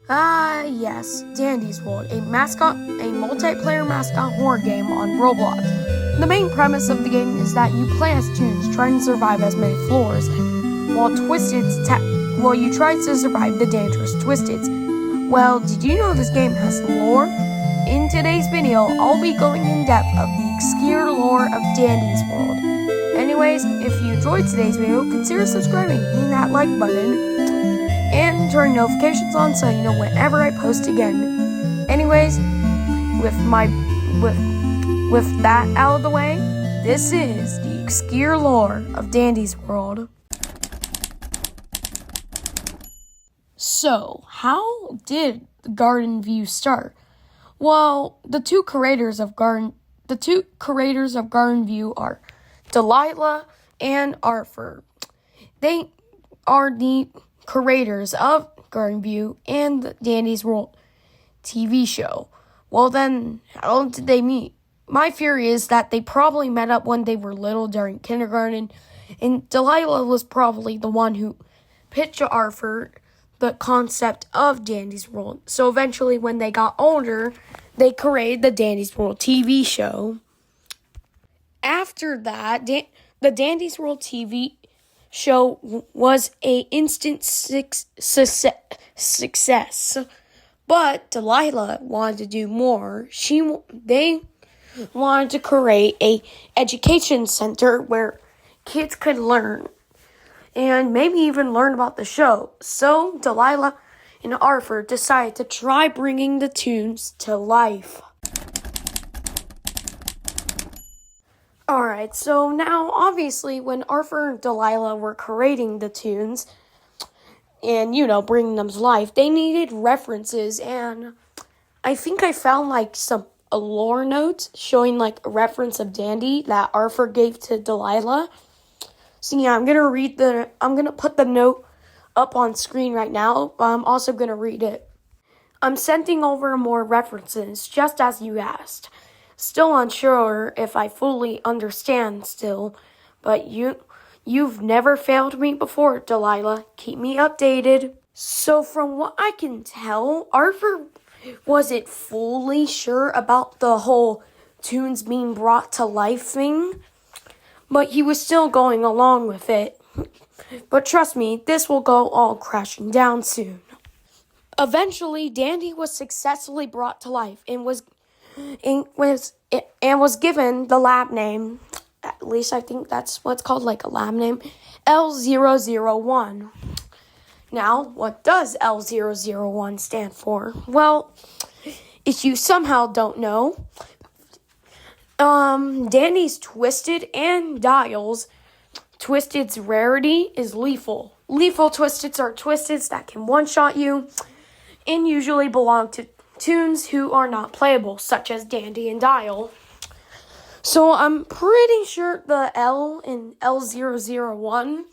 Yes, Dandy's World, a multiplayer mascot horror game on Roblox. The main premise of the game is that you play as Toons trying to survive as many floors, while you try to survive the dangerous Twisteds. Well, did you know this game has lore? In today's video, I'll be going in depth of the obscure lore of Dandy's World. Anyways, if you enjoyed today's video, consider subscribing, hitting that like button, and turn notifications on so you know whenever I post again. Anyways, with that out of the way, this is the obscure lore of Dandy's World. So, how did Garden View start? Well, the two creators of Garden View are Delilah and Arthur. They are the creators of Garden View and the Dandy's World TV show. Well then, how did they meet? My theory is that they probably met up when they were little during kindergarten, and Delilah was probably the one who pitched to Arthur the concept of Dandy's World. So eventually, when they got older, they created the Dandy's World TV show. After that, the Dandy's World TV show was an instant success. But Delilah wanted to do more. They wanted to create a education center where kids could learn and maybe even learn about the show. So Delilah and Arthur decided to try bringing the Toons to life. Alright, so now obviously when Arthur and Delilah were creating the Toons and, bringing them to life, they needed references, and I think I found a lore note showing a reference of Dandy that Arthur gave to Delilah. So yeah, I'm gonna put the note up on screen right now, but I'm also gonna read it. I'm sending over more references, just as you asked. Still unsure if I fully understand still, but you've never failed me before, Delilah. Keep me updated. So from what I can tell, Arthur wasn't fully sure about the whole Toons being brought to life thing, but he was still going along with it. But trust me, this will go all crashing down soon. Eventually, Dandy was successfully brought to life and was given the lab name, at least I think that's what's called, a lab name, L001. Now, what does L001 stand for? Well, if you somehow don't know, Dandy's Twisted and Dial's Twisted's rarity is lethal. Lethal Twisteds are Twisteds that can one-shot you and usually belong to Toons who are not playable, such as Dandy and Dial. So I'm pretty sure the L in L001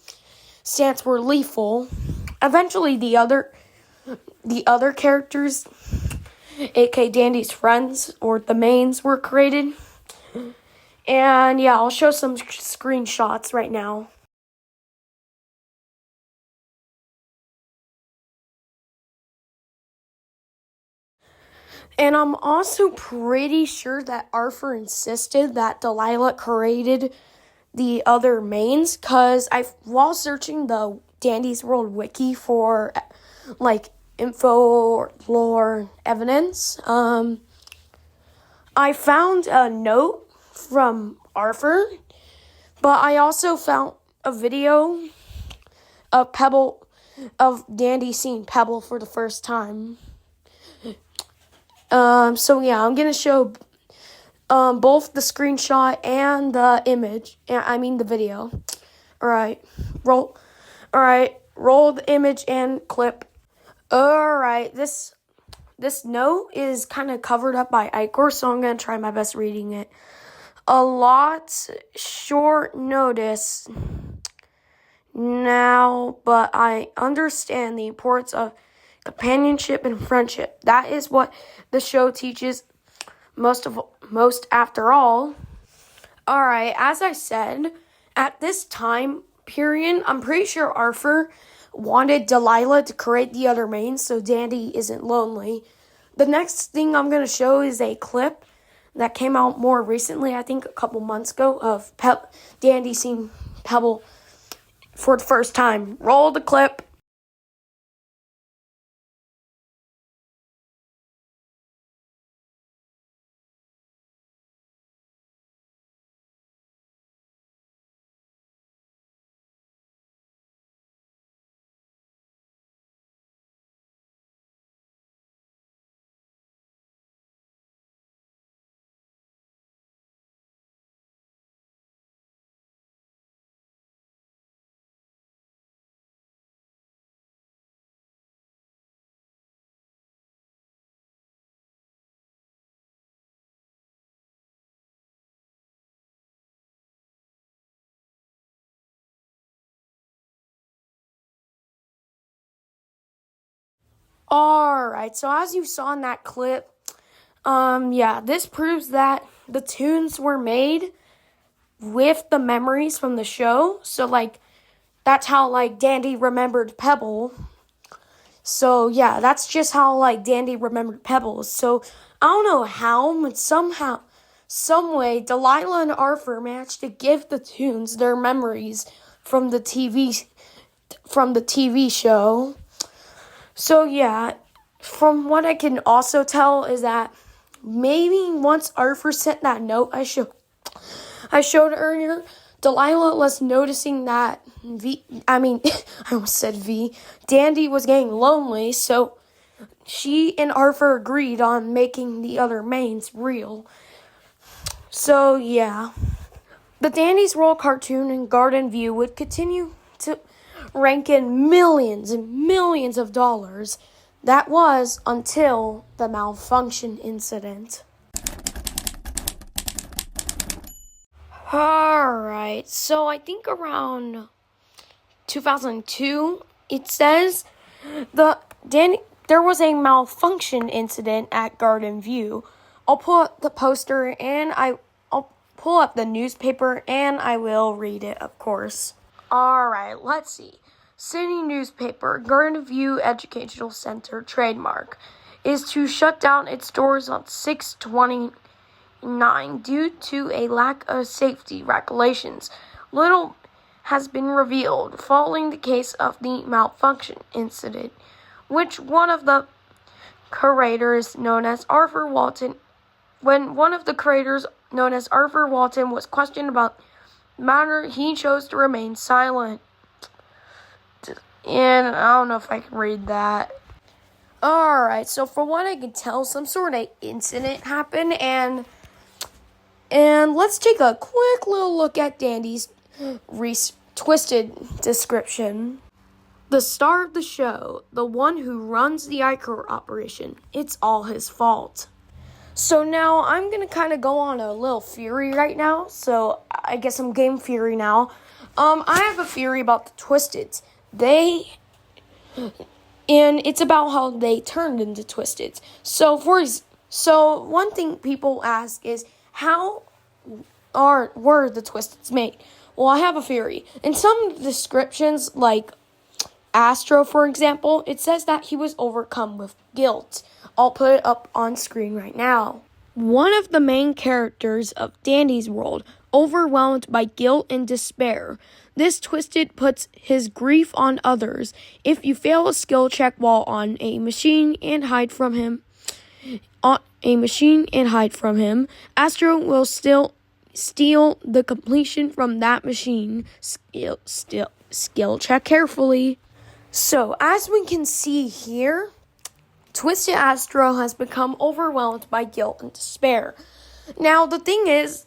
stands for lethal. Eventually the other characters, aka Dandy's friends or the mains, were created. And yeah, I'll show some screenshots right now. And I'm also pretty sure that Arthur insisted that Delilah created the other mains, because while searching the Dandy's World wiki for info or lore evidence, I found a note from Arthur, but I also found a video of Dandy seeing Pebble for the first time. So yeah, I'm gonna show both the screenshot and the image. The video. Alright, roll the image and clip. Alright, this note is kind of covered up by Ichor, so I'm gonna try my best reading it. A lot short notice now, but I understand the importance of companionship and friendship. That is what the show teaches most after all. Alright, as I said, at this time period, I'm pretty sure Arthur wanted Delilah to create the other mains so Dandy isn't lonely. The next thing I'm going to show is a clip that came out more recently, I think a couple months ago, of Dandy seeing Pebble for the first time. Roll the clip. Alright, so as you saw in that clip, this proves that the tunes were made with the memories from the show. So, that's how, Dandy remembered Pebble. So, yeah, that's just how, Dandy remembered Pebbles. So, I don't know how, but somehow, some way, Delilah and Arthur managed to give the tunes their memories from the TV show. So, yeah, from what I can also tell is that maybe once Arthur sent that note I showed earlier, Delilah was noticing that I almost said Dandy was getting lonely, so she and Arthur agreed on making the other mains real. So, yeah. The Dandy's World cartoon in Garden View would continue to rank in millions and millions of dollars. That was until the malfunction incident. Alright, so I think around 2002, it says there was a malfunction incident at Garden View. I'll pull up the poster and I'll pull up the newspaper and I will read it, of course. Alright, let's see. City newspaper, Garden View Educational Center trademark is to shut down its doors on 6/29 due to a lack of safety regulations. Little has been revealed following the case of the malfunction incident, which one of the curators known as Arthur Walton was questioned about the matter, he chose to remain silent. And I don't know if I can read that. Alright, so from what I can tell, some sort of incident happened, and let's take a quick little look at Dandy's twisted description. The star of the show, the one who runs the Icar operation, it's all his fault. So now I'm going to kind of go on a little theory right now, so I guess I'm game theory now. I have a theory about the Twisteds. And it's about how they turned into Twisteds. So one thing people ask is, how were the Twisteds made? Well, I have a theory. In some descriptions, like Astro, for example, it says that he was overcome with guilt. I'll put it up on screen right now. One of the main characters of Dandy's World, overwhelmed by guilt and despair. This Twisted puts his grief on others. If you fail a skill check while on a machine and hide from him, Astro will still steal the completion from that machine. Skill check carefully. So, as we can see here, Twisted Astro has become overwhelmed by guilt and despair. Now, the thing is,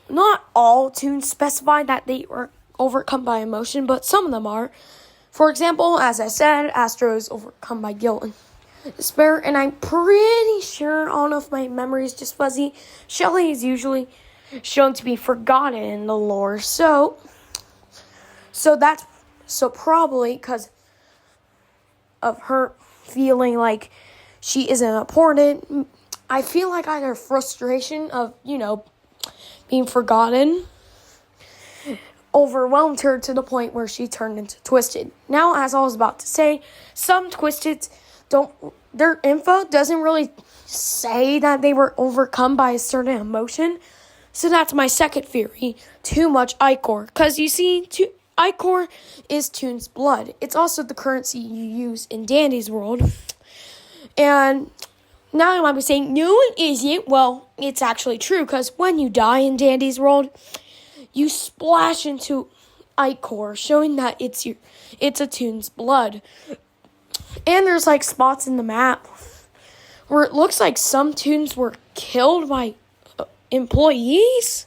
not all tunes specify that they are overcome by emotion, but some of them are. For example, as I said, Astro is overcome by guilt and despair, and I'm pretty sure, I don't know if my memory is just fuzzy, Shelly is usually shown to be forgotten in the lore. So probably because of her feeling like she isn't important, I feel like I had a frustration of, being forgotten. overwhelmed her to the point where she turned into Twisted. Now, as I was about to say, some Twisteds their info doesn't really say that they were overcome by a certain emotion. So that's my second theory, too much Ichor. Because you see, Ichor is Toon's blood. It's also the currency you use in Dandy's world. And now you might be saying, no, it isn't. Well, it's actually true, because when you die in Dandy's world, you splash into Ichor, showing that it's a Toon's blood. And there's like spots in the map where it looks like some Toons were killed by employees.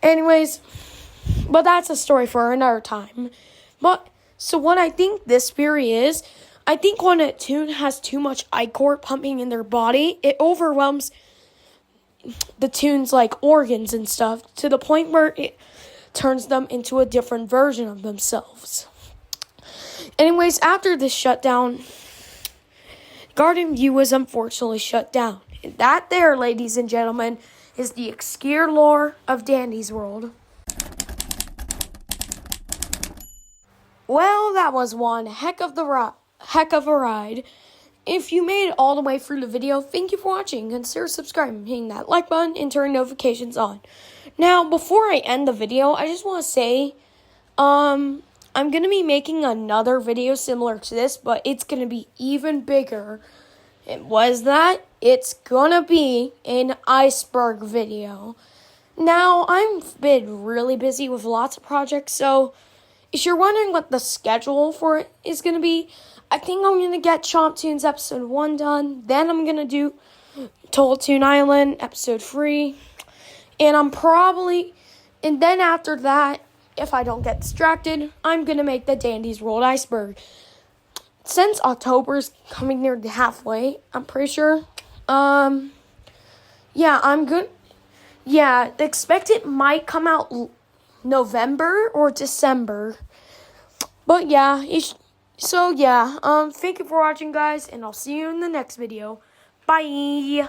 Anyways, but that's a story for another time. So what I think this theory is, I think when a Toon has too much Ichor pumping in their body, it overwhelms the Toon's like organs and stuff to the point where it turns them into a different version of themselves. Anyways, after this shutdown, Garden View was unfortunately shut down. And that there, ladies and gentlemen, is the obscure lore of Dandy's world. Well, that was one heck of a ride. If you made it all the way through the video, thank you for watching. Consider subscribing, hitting that like button, and turning notifications on. Now, before I end the video, I just want to say, I'm going to be making another video similar to this, but it's going to be even bigger. It's going to be an iceberg video. Now, I've been really busy with lots of projects, so if you're wondering what the schedule for it is going to be, I think I'm going to get Chomp Tunes episode 1 done. Then I'm going to do Total Toon Island episode 3. And then after that, if I don't get distracted, I'm going to make the Dandy's World Iceberg. Since October's coming near the halfway, I'm pretty sure. Expect it might come out November or December. But yeah, thank you for watching, guys, and I'll see you in the next video. Bye!